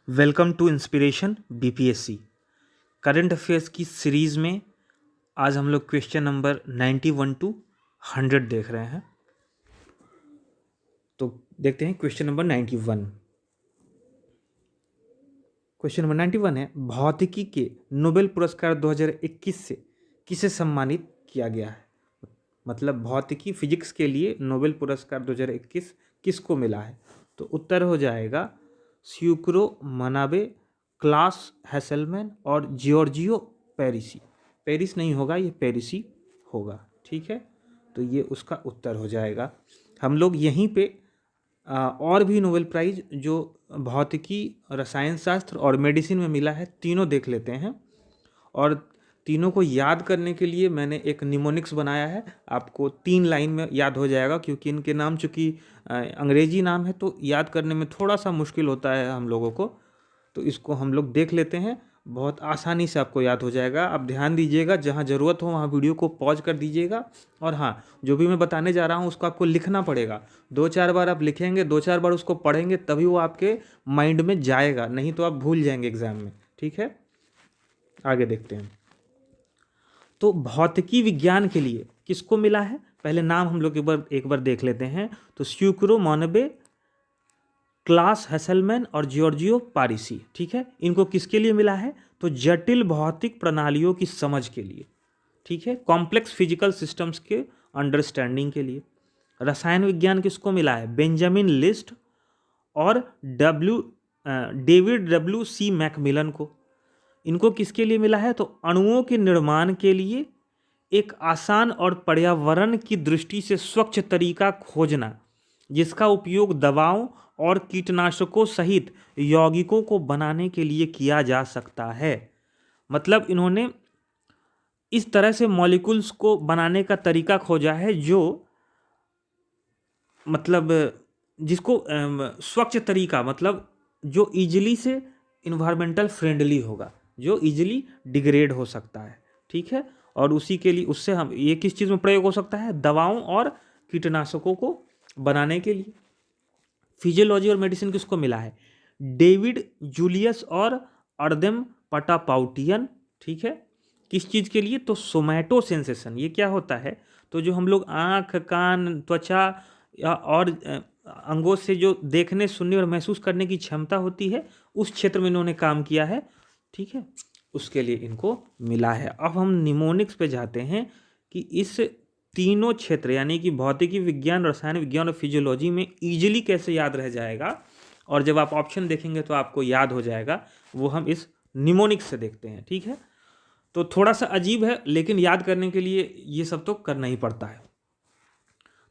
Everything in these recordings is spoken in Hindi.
Welcome to inspiration BPSC. Current affairs की सीरीज़ में आज हम लोग क्वेश्चन नंबर 91 टू 100 देख रहे हैं। तो देखते हैं क्वेश्चन नंबर 91। क्वेश्चन नंबर 91 है, भौतिकी के नोबेल पुरस्कार 2021 से किसे सम्मानित किया गया है। मतलब भौतिकी फिजिक्स के लिए नोबेल पुरस्कार 2021 किसको मिला है। तो उत्तर हो जाएगा स्यूक्रो मनाबे, क्लास हैसेलमैन और जियोर्जियो पेरिसी। पेरिस नहीं होगा, ये पेरिसी होगा। ठीक है, तो ये उसका उत्तर हो जाएगा। हम लोग यहीं पे और भी नोबेल प्राइज जो भौतिकी, रसायन शास्त्र और मेडिसिन में मिला है, तीनों देख लेते हैं। और तीनों को याद करने के लिए मैंने एक निमोनिक्स बनाया है, आपको 3 लाइन में याद हो जाएगा, क्योंकि इनके नाम चूँकि अंग्रेजी नाम है तो याद करने में थोड़ा सा मुश्किल होता है हम लोगों को। तो इसको हम लोग देख लेते हैं, बहुत आसानी से आपको याद हो जाएगा। आप ध्यान दीजिएगा, जहाँ ज़रूरत हो वहाँ वीडियो को पॉज कर दीजिएगा। और हाँ, जो भी मैं बताने जा रहा हूँ उसको आपको लिखना पड़ेगा। 2-4 बार आप लिखेंगे, 2-4 बार उसको पढ़ेंगे, तभी वो आपके माइंड में जाएगा, नहीं तो आप भूल जाएंगे एग्जाम में। ठीक है, आगे देखते हैं। तो भौतिकी विज्ञान के लिए किसको मिला है, पहले नाम हम लोग एक बार देख लेते हैं। तो स्यूक्रो मोनबे, क्लास हैसेलमैन और जियोर्जियो पारिसी। ठीक है, इनको किसके लिए मिला है, तो जटिल भौतिक प्रणालियों की समझ के लिए। ठीक है, कॉम्प्लेक्स फिजिकल सिस्टम्स के अंडरस्टैंडिंग के लिए। रसायन विज्ञान किसको मिला है, बेंजामिन लिस्ट और डेविड डब्ल्यू सी मैकमिलन को। इनको किसके लिए मिला है, तो अणुओं के निर्माण के लिए एक आसान और पर्यावरण की दृष्टि से स्वच्छ तरीका खोजना, जिसका उपयोग दवाओं और कीटनाशकों सहित यौगिकों को बनाने के लिए किया जा सकता है। मतलब इन्होंने इस तरह से मॉलिक्यूल्स को बनाने का तरीका खोजा है जो मतलब जिसको स्वच्छ तरीका, मतलब जो इजीली से इन्वायरमेंटल फ्रेंडली होगा, जो इजीली डिग्रेड हो सकता है। ठीक है, और उसी के लिए उससे हम ये किस चीज़ में प्रयोग हो सकता है, दवाओं और कीटनाशकों को बनाने के लिए। फिजियोलॉजी और मेडिसिन किसको मिला है, डेविड जूलियस और अर्देम पटापाउटियन। ठीक है, किस चीज़ के लिए, तो सोमैटो सेंसेशन। ये क्या होता है, तो जो हम लोग आँख, कान, त्वचा और अंगों से जो देखने, सुनने और महसूस करने की क्षमता होती है, उस क्षेत्र में इन्होंने काम किया है। ठीक है, उसके लिए इनको मिला है। अब हम निमोनिक्स पे जाते हैं कि इस तीनों क्षेत्र यानी कि भौतिकी विज्ञान, रसायन विज्ञान और फिजियोलॉजी में इजीली कैसे याद रह जाएगा, और जब आप ऑप्शन देखेंगे तो आपको याद हो जाएगा, वो हम इस निमोनिक्स से देखते हैं। ठीक है, तो थोड़ा सा अजीब है, लेकिन याद करने के लिए ये सब तो करना ही पड़ता है।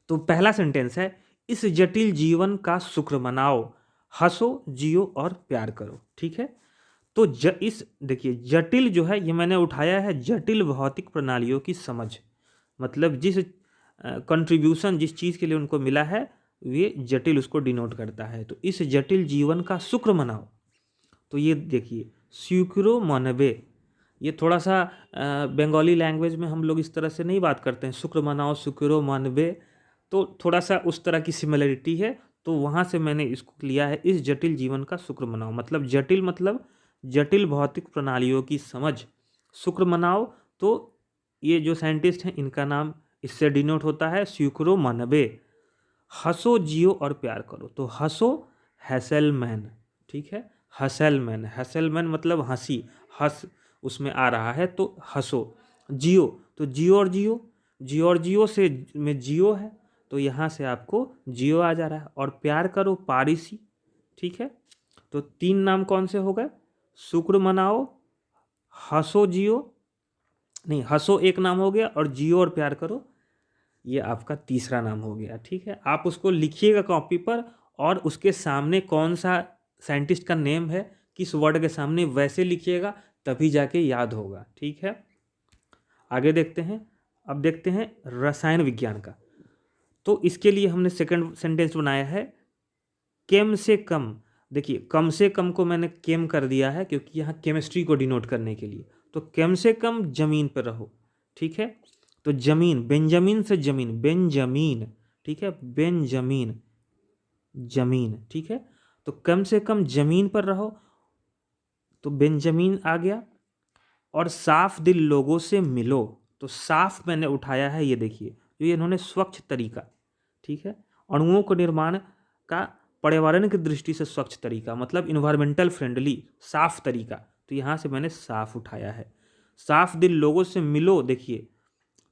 तो पहला सेंटेंस है, इस जटिल जीवन का शुक्र मनाओ, हंसो, जियो और प्यार करो। ठीक है, तो इस देखिए, जटिल जो है ये मैंने उठाया है जटिल भौतिक प्रणालियों की समझ। मतलब जिस कंट्रीब्यूशन जिस चीज़ के लिए उनको मिला है, ये जटिल उसको डिनोट करता है। तो इस जटिल जीवन का शुक्र मनाओ, तो ये देखिए स्यूक्रो मनबे। ये थोड़ा सा बंगाली लैंग्वेज में हम लोग इस तरह से नहीं बात करते हैं, शुक्र मनाओ, शुक्रो मनबे, तो थोड़ा सा उस तरह की सिमिलरिटी है। तो वहाँ से मैंने इसको लिया है, इस जटिल जीवन का शुक्र मनाओ। मतलब जटिल मतलब जटिल भौतिक प्रणालियों की समझ, शुक्र मनाओ। तो ये जो साइंटिस्ट हैं इनका नाम इससे डिनोट होता है, स्यूक्रो मनबे। हंसो, जियो और प्यार करो, तो हंसो हैसेलमैन। ठीक है, हैसेलमैन, हैसेलमैन मतलब हंसी, हंस उसमें आ रहा है, तो हंसो। जियो, तो जियो और जियो, जियो और जियो से में जियो है, तो यहाँ से आपको जियो आ जा रहा है। और प्यार करो, पारिसी। ठीक है, तो 3 नाम कौन से हो गए, शुक्र मनाओ, हंसो, जियो, नहीं हंसो एक नाम हो गया, और जियो और प्यार करो ये आपका तीसरा नाम हो गया। ठीक है, आप उसको लिखिएगा कॉपी पर, और उसके सामने कौन सा साइंटिस्ट का नेम है, किस वर्ड के सामने, वैसे लिखिएगा, तभी जाके याद होगा। ठीक है, आगे देखते हैं। अब देखते हैं रसायन विज्ञान का। तो इसके लिए हमने सेकंड सेंटेंस बनाया है, केम से कम। देखिए, कम से कम को मैंने केम कर दिया है, क्योंकि यहाँ केमिस्ट्री को डिनोट करने के लिए। तो कम से कम जमीन पर रहो। ठीक है, तो जमीन, बेंजामिन से जमीन, बेंजामीन। ठीक है, बेंजामीन, जमीन। ठीक है, तो कम से कम जमीन पर रहो, तो बेंजामिन आ गया। और साफ दिल लोगों से मिलो, तो साफ मैंने उठाया है, ये देखिए जो ये इन्होंने स्वच्छ तरीका, ठीक है, अणुओं को निर्माण का पर्यावरण की दृष्टि से स्वच्छ तरीका मतलब इन्वायरमेंटल फ्रेंडली साफ तरीका, तो यहाँ से मैंने साफ उठाया है। साफ दिल लोगों से मिलो, देखिए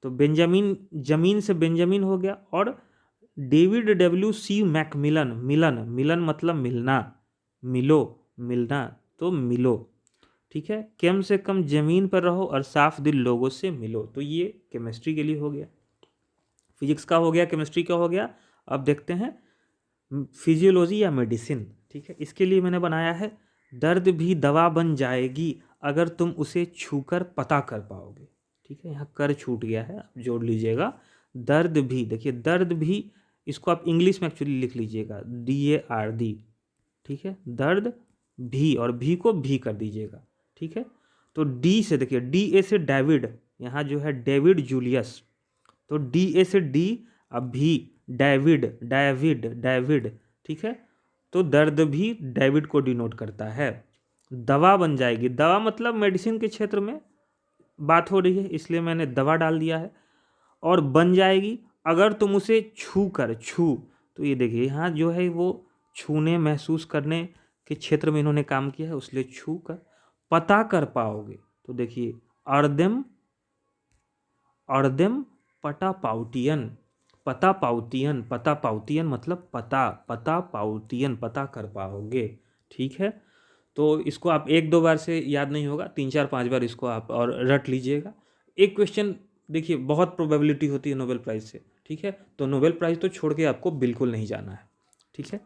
तो बेंजामिन, जमीन से बेंजामिन हो गया। और डेविड डब्ल्यू सी मैकमिलन, मिलन, मिलन मतलब मिलना, मिलो, मिलना, तो मिलो, ठीक है, कम से कम जमीन पर रहो और साफ दिल लोगों से मिलो। तो ये केमिस्ट्री के लिए हो गया, फिजिक्स का हो गया, केमिस्ट्री का हो गया। अब देखते हैं फिजियोलॉजी या मेडिसिन, ठीक है। इसके लिए मैंने बनाया है, दर्द भी दवा बन जाएगी अगर तुम उसे छूकर पता कर पाओगे, ठीक है। यहाँ कर छूट गया है, आप जोड़ लीजिएगा। दर्द भी, देखिए दर्द भी, इसको आप इंग्लिश में एक्चुअली लिख लीजिएगा, DARD, ठीक है, दर्द भी, और भी को भी कर दीजिएगा, ठीक है। तो डी से, देखिए DA से डेविड, यहाँ जो है डेविड जूलियस, तो DA से डी, अब भी डेविड, डेविड, डेविड, ठीक है। तो दर्द भी डेविड को डिनोट करता है। दवा बन जाएगी, दवा मतलब मेडिसिन के क्षेत्र में बात हो रही है, इसलिए मैंने दवा डाल दिया है। और बन जाएगी अगर तुम उसे छू कर, छू, तो ये देखिए यहाँ जो है वो छूने, महसूस करने के क्षेत्र में इन्होंने काम किया है, उसलिए छू कर पता कर पाओगे। तो देखिए अर्देम, अर्देम पटा पाउटियन, पता पाउतियन, पता पाउतियन मतलब पता, पता पाउतियन, पता कर पाओगे, ठीक है। तो इसको आप एक दो बार से याद नहीं होगा, 3 4 5 बार इसको आप और रट लीजिएगा। एक क्वेश्चन देखिए बहुत प्रोबेबिलिटी होती है नोबेल प्राइज़ से, ठीक है। तो नोबेल प्राइज़ तो छोड़ के आपको बिल्कुल नहीं जाना है, ठीक है।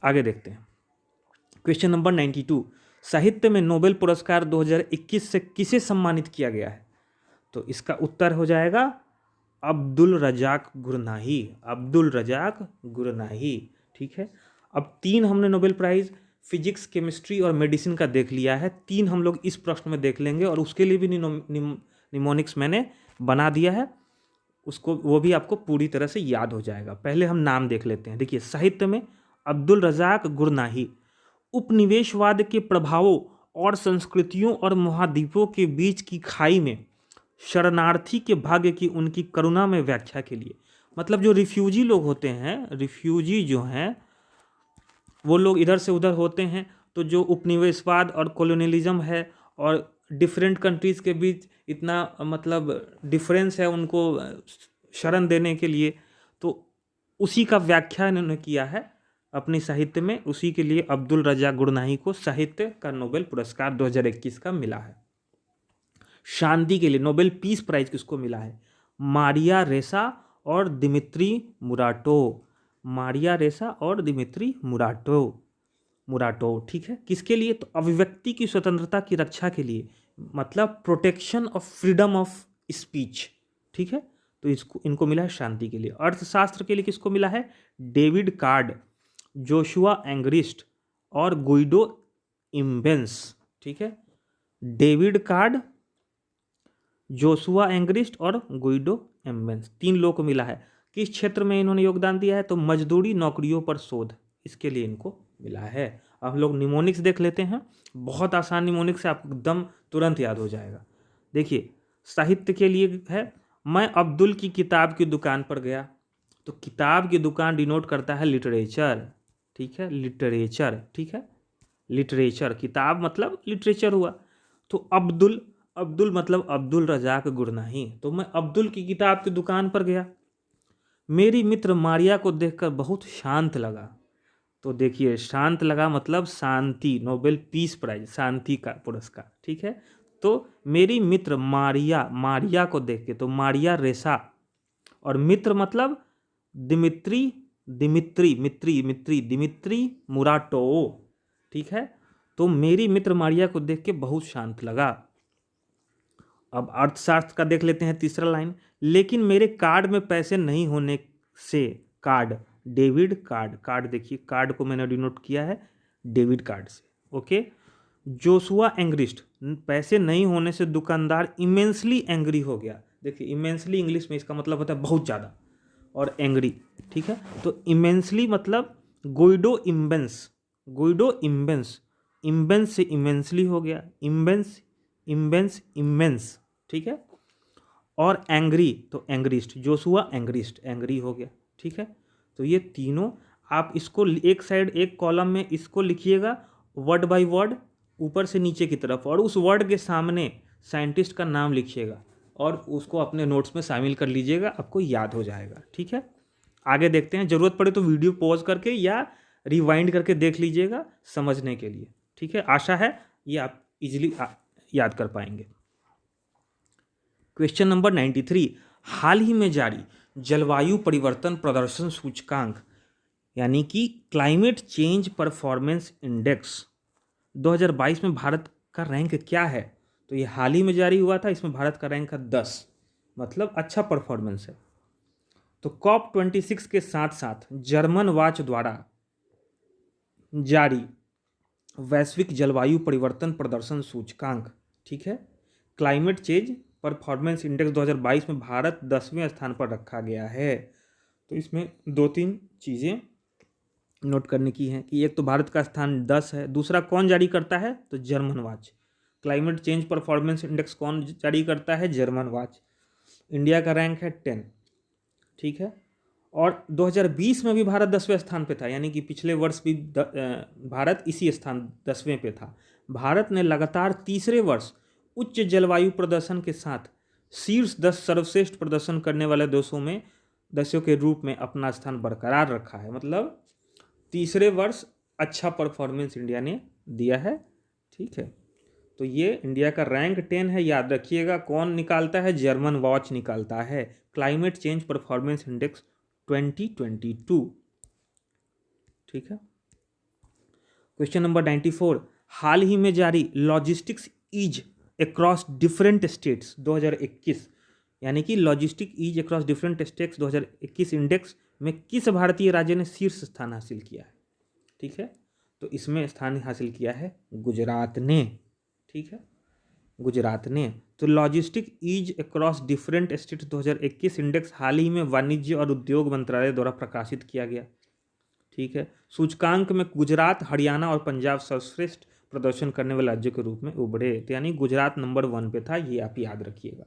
आगे देखते हैं क्वेश्चन नंबर 92, साहित्य में नोबेल पुरस्कार 2021 से किसे सम्मानित किया गया है? तो इसका उत्तर हो जाएगा अब्दुल रजाक गुरनाही, अब्दुल रजाक गुरनाही, ठीक है। अब 3 हमने नोबेल प्राइज़ फिजिक्स, केमिस्ट्री और मेडिसिन का देख लिया है, 3 हम लोग इस प्रश्न में देख लेंगे, और उसके लिए भी निमोनिक्स मैंने बना दिया है, उसको वो भी आपको पूरी तरह से याद हो जाएगा। पहले हम नाम देख लेते हैं। देखिए साहित्य में अब्दुल रजाक गुरनाही उपनिवेशवाद के प्रभावों और संस्कृतियों और महाद्वीपों के बीच की खाई में शरणार्थी के भाग्य की उनकी करुणा में व्याख्या के लिए, मतलब जो रिफ्यूजी लोग होते हैं, रिफ्यूजी जो हैं वो लोग इधर से उधर होते हैं, तो जो उपनिवेशवाद और कॉलोनियलिज्म है और डिफरेंट कंट्रीज़ के बीच इतना मतलब डिफरेंस है उनको शरण देने के लिए, तो उसी का व्याख्या इन्होंने किया है अपनी साहित्य में। उसी के लिए अब्दुल रज़ाक गुरनाही को साहित्य का नोबेल पुरस्कार 2021 का मिला है। शांति के लिए नोबेल पीस प्राइज किसको मिला है? मारिया रेसा और दिमित्री मुराटोव, मारिया रेसा और दिमित्री मुराटोव, मुराटोव, ठीक है। किसके लिए? तो अभिव्यक्ति की स्वतंत्रता की रक्षा के लिए, मतलब protection of freedom of speech, ठीक है। तो इसको इनको मिला है शांति के लिए। अर्थशास्त्र के लिए किसको मिला है? डेविड कार्ड, जोशुआ एंग्रिस्ट और गुइडो इम्बेंस, ठीक है। डेविड कार्ड, जोशुआ एंग्रिस्ट और गुइडो एम्बेंस, 3 लोगों को मिला है। किस क्षेत्र में इन्होंने योगदान दिया है? तो मजदूरी नौकरियों पर शोध, इसके लिए इनको मिला है। अब हम लोग निमोनिक्स देख लेते हैं, बहुत आसान निमोनिक्स है, आपको एकदम तुरंत याद हो जाएगा। देखिए साहित्य के लिए है, मैं अब्दुल की किताब की दुकान पर गया, तो किताब की दुकान डिनोट करता है लिटरेचर, ठीक है, लिटरेचर, ठीक है, लिटरेचर, किताब मतलब लिटरेचर हुआ। तो अब्दुल, अब्दुल मतलब अब्दुल रज़ाक गुरनाही, तो मैं अब्दुल की किताब की दुकान पर गया, मेरी मित्र मारिया को देखकर बहुत शांत लगा। तो देखिए शांत लगा मतलब शांति, नोबेल पीस प्राइज, शांति का पुरस्कार, ठीक है। तो मेरी मित्र मारिया, मारिया को देख के, तो मारिया रेसा, और मित्र मतलब दिमित्री, दिमित्री, मित्री, मित्री, दिमित्री मुराटोव, ठीक है। तो मेरी मित्र मारिया को देख के बहुत शांत लगा। अब अर्थशास्त्र का देख लेते हैं, तीसरा लाइन, लेकिन मेरे कार्ड में पैसे नहीं होने से, कार्ड, डेविड कार्ड, कार्ड देखिए कार्ड को मैंने डिनोट किया है डेविड कार्ड से, ओके। जोशुआ एंग्रिस्ट, पैसे नहीं होने से दुकानदार इमेंसली एंग्री हो गया। देखिए इमेंसली इंग्लिश में इसका मतलब होता है बहुत ज़्यादा, और एंग्री, ठीक है। तो इमेंसली मतलब Guido immense, Guido immense, immense से इमेंसली हो गया, इम्बेंस इम्बेंस इमेंस, ठीक है। और एंग्री तो एंग्रीस्ट, जोशुआ एंग्रीस्ट, एंग्री हो गया, ठीक है। तो ये तीनों आप इसको एक साइड एक कॉलम में इसको लिखिएगा वर्ड बाय वर्ड ऊपर से नीचे की तरफ, और उस वर्ड के सामने साइंटिस्ट का नाम लिखिएगा और उसको अपने नोट्स में शामिल कर लीजिएगा, आपको याद हो जाएगा, ठीक है। आगे देखते हैं, ज़रूरत पड़े तो वीडियो पॉज करके या रिवाइंड करके देख लीजिएगा समझने के लिए, ठीक है। आशा है ये आप इजीली याद कर पाएंगे। क्वेश्चन नंबर 93, हाल ही में जारी जलवायु परिवर्तन प्रदर्शन सूचकांक यानी कि क्लाइमेट चेंज परफॉर्मेंस इंडेक्स 2022 में भारत का रैंक क्या है? तो ये हाल ही में जारी हुआ था, इसमें भारत का रैंक है 10, मतलब अच्छा परफॉर्मेंस है। तो COP26 के साथ साथ जर्मन वॉच द्वारा जारी वैश्विक जलवायु परिवर्तन प्रदर्शन सूचकांक, ठीक है, क्लाइमेट चेंज परफॉर्मेंस इंडेक्स 2022 में भारत 10वें स्थान पर रखा गया है। तो इसमें 2-3 चीज़ें नोट करने की हैं कि एक तो भारत का स्थान 10 है, दूसरा कौन जारी करता है तो German watch. Climate change performance index कौन जारी करता है? German watch. इंडिया का रैंक है 10, ठीक है। और 2020 में भी भारत 10वें स्थान पे था, यानी कि पिछले वर्ष भी भारत इसी स्थान 10वें पे था। भारत ने लगातार तीसरे वर्ष उच्च जलवायु प्रदर्शन के साथ शीर्ष 10 सर्वश्रेष्ठ प्रदर्शन करने वाले देशों के रूप में अपना स्थान बरकरार रखा है। मतलब तीसरे वर्ष अच्छा परफॉर्मेंस इंडिया ने दिया है, ठीक है। तो ये इंडिया का रैंक 10 है, याद रखिएगा। कौन निकालता है? जर्मन वॉच निकालता है, क्लाइमेट चेंज परफॉर्मेंस इंडेक्स 2022, ठीक है। क्वेश्चन नंबर 94, हाल ही में जारी logistics ease across different states 2021 यानी कि logistic ease across different states 2021 index में किस भारतीय राज्य ने शीर्ष स्थान हासिल किया है? ठीक है, तो इसमें स्थान हासिल किया है गुजरात ने, ठीक है, गुजरात ने। तो logistic ease across different states 2021 index हाल ही में वाणिज्य और उद्योग मंत्रालय द्वारा प्रकाशित किया गया, ठीक है। सूचकांक में गुजरात, हरियाणा और पंजाब सर्वश्रेष्ठ प्रदर्शन करने वाले राज्यों के रूप में उभरे, तो यानी गुजरात नंबर 1 पे था, ये आप याद रखिएगा।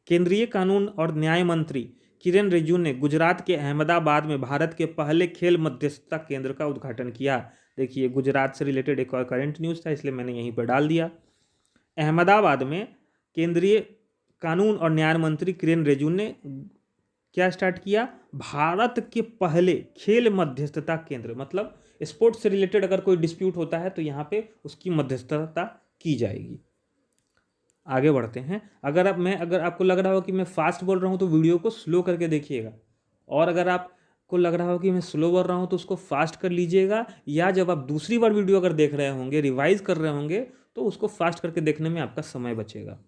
केंद्रीय कानून और न्याय मंत्री किरेन रिजिजू ने गुजरात के अहमदाबाद में भारत के पहले खेल मध्यस्थता केंद्र का उद्घाटन किया। देखिए, गुजरात से रिलेटेड एक और करंट न्यूज़ था, इसलिए मैंने यहीं पर डाल दिया। अहमदाबाद में केंद्रीय कानून और न्याय मंत्री किरेन रिजिजू ने क्या स्टार्ट किया? भारत के पहले खेल मध्यस्थता केंद्र, मतलब स्पोर्ट्स से रिलेटेड अगर कोई डिस्प्यूट होता है तो यहाँ पे उसकी मध्यस्थता की जाएगी। आगे बढ़ते हैं। अगर आपको लग रहा हो कि मैं फास्ट बोल रहा हूँ तो वीडियो को स्लो करके देखिएगा, और अगर आपको लग रहा हो कि मैं स्लो बोल रहा हूँ तो उसको फास्ट कर लीजिएगा, या जब आप दूसरी बार वीडियो अगर देख रहे होंगे, रिवाइज कर रहे होंगे, तो उसको फास्ट करके देखने में आपका समय बचेगा।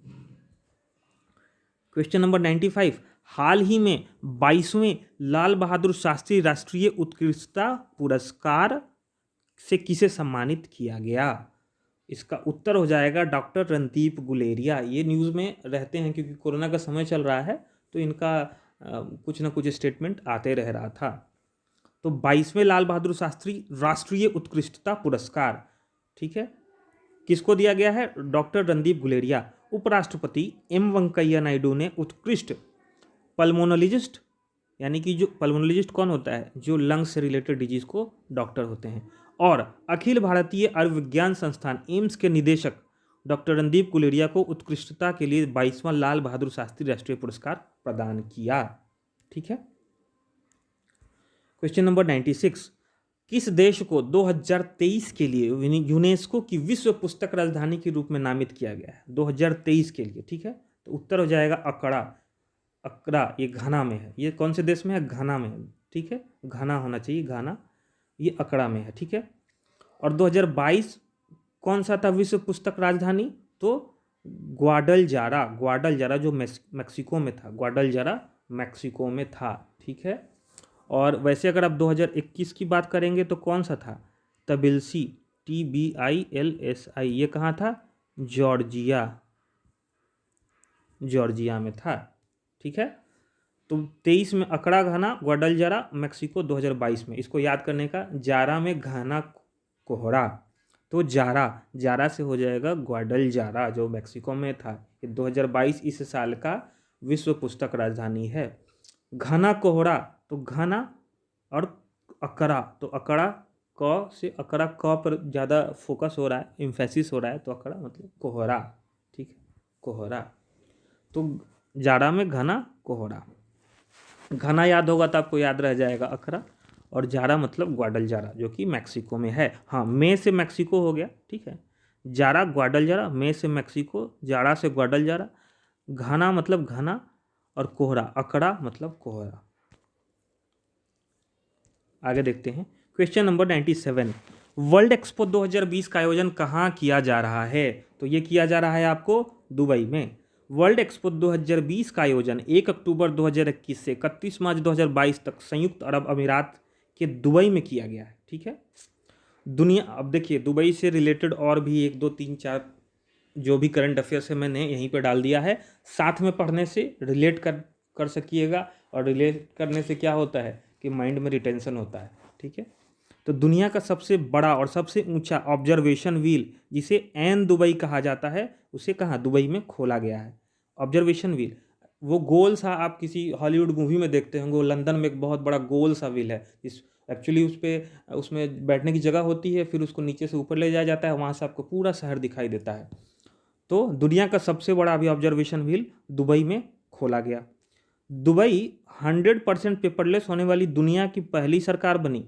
क्वेश्चन नंबर 95, हाल ही में 22वें लाल बहादुर शास्त्री राष्ट्रीय उत्कृष्टता पुरस्कार से किसे सम्मानित किया गया? इसका उत्तर हो जाएगा डॉक्टर रणदीप गुलेरिया। ये न्यूज़ में रहते हैं क्योंकि कोरोना का समय चल रहा है, तो इनका कुछ ना कुछ स्टेटमेंट आते रह रहा था। तो 22वें लाल बहादुर शास्त्री राष्ट्रीय उत्कृष्टता पुरस्कार, ठीक है, किसको दिया गया है? डॉक्टर रणदीप गुलेरिया। उपराष्ट्रपति एम वेंकैया नायडू ने उत्कृष्ट पल्मोनोलॉजिस्ट, यानी कि जो पल्मोनोलॉजिस्ट कौन होता है? जो लंग्स से रिलेटेड डिजीज को डॉक्टर होते हैं, और अखिल भारतीय आयुर्विज्ञान संस्थान एम्स के निदेशक डॉक्टर रणदीप गुलेरिया को उत्कृष्टता के लिए 22वां लाल बहादुर शास्त्री राष्ट्रीय पुरस्कार प्रदान किया, ठीक है। क्वेश्चन नंबर 96, किस देश को 2023 के लिए यूनेस्को की विश्व पुस्तक राजधानी के रूप में नामित किया गया है? 2023 के लिए, ठीक है। तो उत्तर हो जाएगा अकड़ा। अकड़ा ये घाना में है। ये कौन से देश में है? घाना में है, ठीक है, घाना होना चाहिए, घाना, ये अकड़ा में है, ठीक है। और 2022 कौन सा था विश्व पुस्तक राजधानी? तो ग्वाडलजारा, ग्वाडलजारा जो मैक्सिको में था, ग्वाडलजारा मैक्सिको में था, ठीक है। और वैसे अगर आप 2021 की बात करेंगे तो कौन सा था? तबिलसी, TBILSI, ये कहाँ था? जॉर्जिया, जॉर्जिया में था, ठीक है। तो 23 में अकड़ा, घाना, ग्वाडलजारा मैक्सिको, 2022 में, इसको याद करने का, जारा में घाना कोहरा। तो जारा, जारा से हो जाएगा ग्वाडलजारा जो मैक्सिको में था। ये 2022 इस साल का विश्व पुस्तक राजधानी है। घना कोहरा, तो घना और अकड़ा, तो अकड़ा क से अकड़ा क पर ज़्यादा फोकस हो रहा है, इम्फेसिस हो रहा है, तो अकड़ा मतलब कोहरा, ठीक है, कोहरा। तो जाड़ा में घना कोहरा, घना याद होगा तो आपको याद रह जाएगा अखरा, और जारा मतलब ग्वाडलजारा जो कि मैक्सिको में है। हाँ, मे से मैक्सिको हो गया, ठीक है, जारा ग्वाडलजारा, मे से मैक्सिको, जाड़ा से ग्वाडलजारा, घना मतलब घना, और कोहरा अकड़ा मतलब कोहरा। आगे देखते हैं क्वेश्चन नंबर 97। वर्ल्ड एक्सपो 2020 का आयोजन कहाँ किया जा रहा है? तो ये किया जा रहा है आपको दुबई में। वर्ल्ड एक्सपो 2020 का आयोजन 1 अक्टूबर 2021 से 31 मार्च 2022 तक संयुक्त अरब अमीरात के दुबई में किया गया है, ठीक है। दुनिया, अब देखिए दुबई से रिलेटेड और भी 1 2 3 4 जो भी करंट अफेयर्स है मैंने यहीं पर डाल दिया है, साथ में पढ़ने से रिलेट कर सकिएगा, और रिलेट करने से क्या होता है कि माइंड में रिटेंशन होता है, ठीक है। तो दुनिया का सबसे बड़ा और सबसे ऊंचा ऑब्जर्वेशन व्हील जिसे एन दुबई कहा जाता है, उसे कहाँ दुबई में खोला गया है। ऑब्जर्वेशन व्हील वो गोल सा आप किसी हॉलीवुड मूवी में देखते होंगे, वो लंदन में एक बहुत बड़ा गोल सा व्हील है, इस एक्चुअली उस पर उसमें बैठने की जगह होती है, फिर उसको नीचे से ऊपर ले जाया जाता है, वहाँ से आपको पूरा शहर दिखाई देता है। तो दुनिया का सबसे बड़ा अभी ऑब्जर्वेशन व्हील दुबई में खोला गया। दुबई 100% पेपरलेस होने वाली दुनिया की पहली सरकार बनी,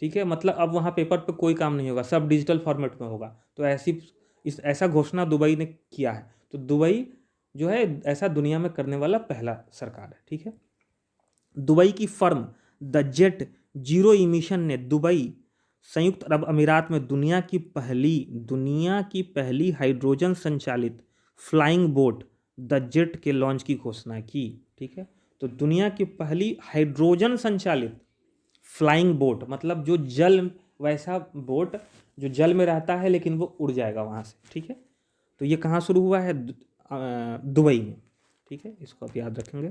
ठीक है, मतलब अब वहाँ पेपर पे कोई काम नहीं होगा, सब डिजिटल फॉर्मेट में होगा। तो ऐसा घोषणा दुबई ने किया है। तो दुबई जो है ऐसा दुनिया में करने वाला पहला सरकार है, ठीक है। दुबई की firm the jet zero emission ने दुबई संयुक्त अरब अमीरात में दुनिया की पहली हाइड्रोजन संचालित फ्लाइंग बोट द जेट के लॉन्च की घोषणा की, ठीक है। तो दुनिया की पहली हाइड्रोजन संचालित फ्लाइंग बोट मतलब जो जल, वैसा बोट जो जल में रहता है लेकिन वो उड़ जाएगा वहाँ से, ठीक है। तो ये कहाँ शुरू हुआ है? दुबई में, ठीक है, इसको आप याद रखेंगे।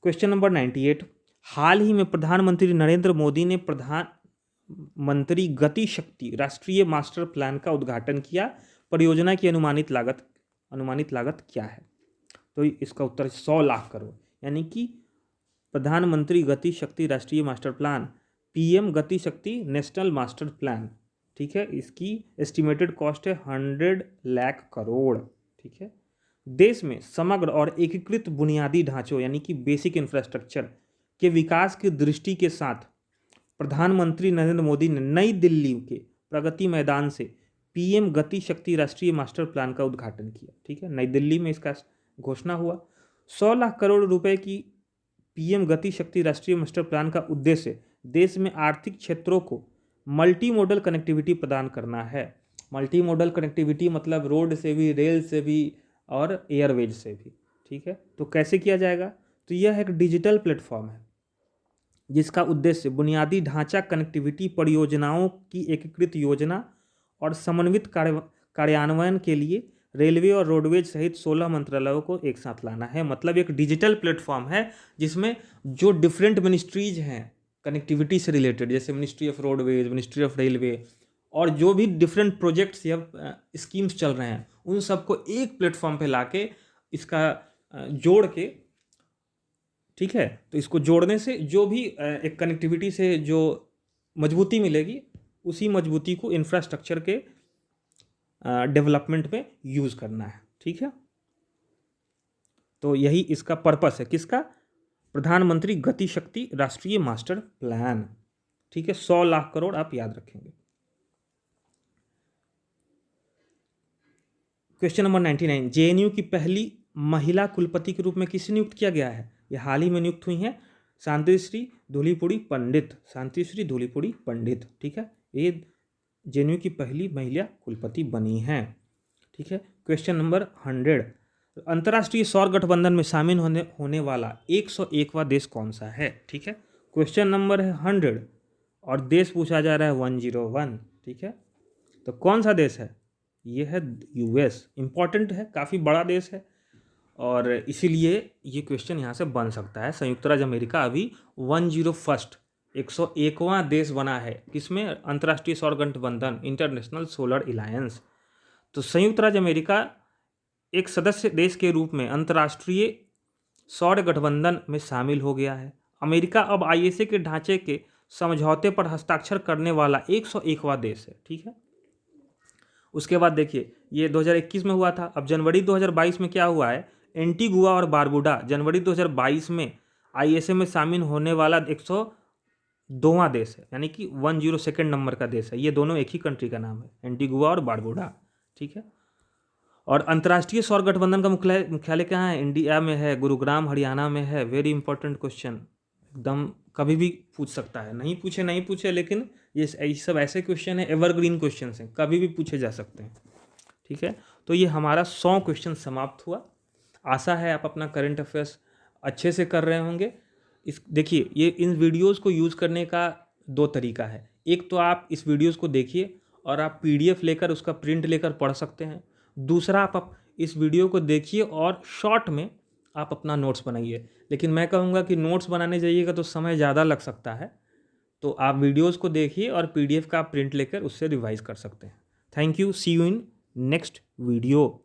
Question number 98। हाल ही में प्रधानमंत्री नरेंद्र मोदी ने प्रधानमंत्री गति शक्ति राष्ट्रीय मास्टर प्लान का उद्घाटन किया। परियोजना की अनुमानित लागत क्या है? तो इसका उत्तर 100 लाख करोड़, यानी कि प्रधानमंत्री गति शक्ति राष्ट्रीय मास्टर प्लान, पीएम गति शक्ति नेशनल मास्टर प्लान, ठीक है, इसकी एस्टिमेटेड कॉस्ट है 100 लाख करोड़, ठीक है। देश में समग्र और एकीकृत बुनियादी ढांचों यानी कि बेसिक इंफ्रास्ट्रक्चर के विकास की दृष्टि के साथ प्रधानमंत्री नरेंद्र मोदी ने नई दिल्ली के प्रगति मैदान से पीएम गति शक्ति राष्ट्रीय मास्टर प्लान का उद्घाटन किया, ठीक है, नई दिल्ली में इसका घोषणा हुआ। 100 लाख करोड़ रुपए की पीएम गति शक्ति राष्ट्रीय मास्टर प्लान का उद्देश्य देश में आर्थिक क्षेत्रों को मल्टी मॉडल कनेक्टिविटी प्रदान करना है। मल्टी मॉडल कनेक्टिविटी मतलब रोड से भी, रेल से भी और एयरवेज से भी, ठीक है। तो कैसे किया जाएगा? तो यह एक डिजिटल प्लेटफॉर्म है जिसका उद्देश्य बुनियादी ढांचा कनेक्टिविटी परियोजनाओं की एकीकृत योजना और समन्वित कार्यान्वयन के लिए रेलवे और रोडवेज सहित 16 मंत्रालयों को एक साथ लाना है। मतलब एक डिजिटल प्लेटफॉर्म है जिसमें जो डिफरेंट मिनिस्ट्रीज हैं कनेक्टिविटी से रिलेटेड, जैसे ministry of roadways, ministry of railway, और जो भी डिफरेंट प्रोजेक्ट्स या स्कीम्स चल रहे हैं उन सबको एक प्लेटफॉर्म पे लाके इसका जोड़ के, ठीक है, तो इसको जोड़ने से जो भी एक कनेक्टिविटी से जो मजबूती मिलेगी उसी मजबूती को इंफ्रास्ट्रक्चर के डेवलपमेंट में यूज़ करना है, ठीक है। तो यही इसका पर्पस है, किसका? प्रधानमंत्री गति शक्ति राष्ट्रीय मास्टर प्लान, ठीक है। 100 लाख करोड़ आप याद रखेंगे। Question number 99। जेएनयू की पहली महिला कुलपति के रूप में किसे नियुक्त किया गया है? ये हाल ही में नियुक्त हुई हैं शांतिश्री धूलीपुड़ी पंडित, ठीक है, ये जेएनयू की पहली महिला कुलपति बनी हैं, ठीक है। Question number 100। अंतर्राष्ट्रीय सौर गठबंधन में शामिल होने वाला 101वां देश कौन सा है? ठीक है, क्वेश्चन नंबर है 100 और देश पूछा जा रहा है 101, ठीक है। तो कौन सा देश है? ये है यूएस। इंपॉर्टेंट है, काफ़ी बड़ा देश है और इसीलिए ये क्वेश्चन यहाँ से बन सकता है। संयुक्त राज्य अमेरिका अभी 101st 101वां देश बना है किसमें, अंतर्राष्ट्रीय सौर गठबंधन, इंटरनेशनल सोलर अलायंस। तो संयुक्त राज्य अमेरिका एक सदस्य देश के रूप में अंतर्राष्ट्रीय सौर गठबंधन में शामिल हो गया है। अमेरिका अब आईएसए के ढांचे के समझौते पर हस्ताक्षर करने वाला 101वां देश है। ठीक है, उसके बाद देखिए ये 2021 में हुआ था। अब जनवरी 2022 में क्या हुआ है, एंटीगुआ और बारबुडा जनवरी 2022 में आईएसए में शामिल होने वाला 102वां देश है, यानी कि 102 नंबर का देश है। ये दोनों एक ही कंट्री का नाम है, एंटीगुआ और बारबुडा। ठीक है, और अंतर्राष्ट्रीय सौर गठबंधन का मुख्यालय कहाँ है, इंडिया में है, गुरुग्राम हरियाणा में है। वेरी इंपॉर्टेंट क्वेश्चन, एकदम कभी भी पूछ सकता है, नहीं पूछे लेकिन ये सब ऐसे क्वेश्चन है, एवरग्रीन क्वेश्चन हैं, कभी भी पूछे जा सकते हैं। ठीक है, तो ये हमारा 100 क्वेश्चन समाप्त हुआ। आशा है आप अपना करंट अफेयर्स अच्छे से कर रहे होंगे। देखिए ये इन वीडियोज़ को यूज़ करने का 2 तरीका है। एक तो आप इस वीडियोज़ को देखिए और आप PDF लेकर उसका प्रिंट लेकर पढ़ सकते हैं। दूसरा आप इस वीडियो को देखिए और शॉर्ट में आप अपना नोट्स बनाइए। लेकिन मैं कहूँगा कि नोट्स बनाने जाइएगा तो समय ज़्यादा लग सकता है, तो आप वीडियोज़ को देखिए और PDF का प्रिंट लेकर उससे रिवाइज कर सकते हैं। Thank you, see you in next video.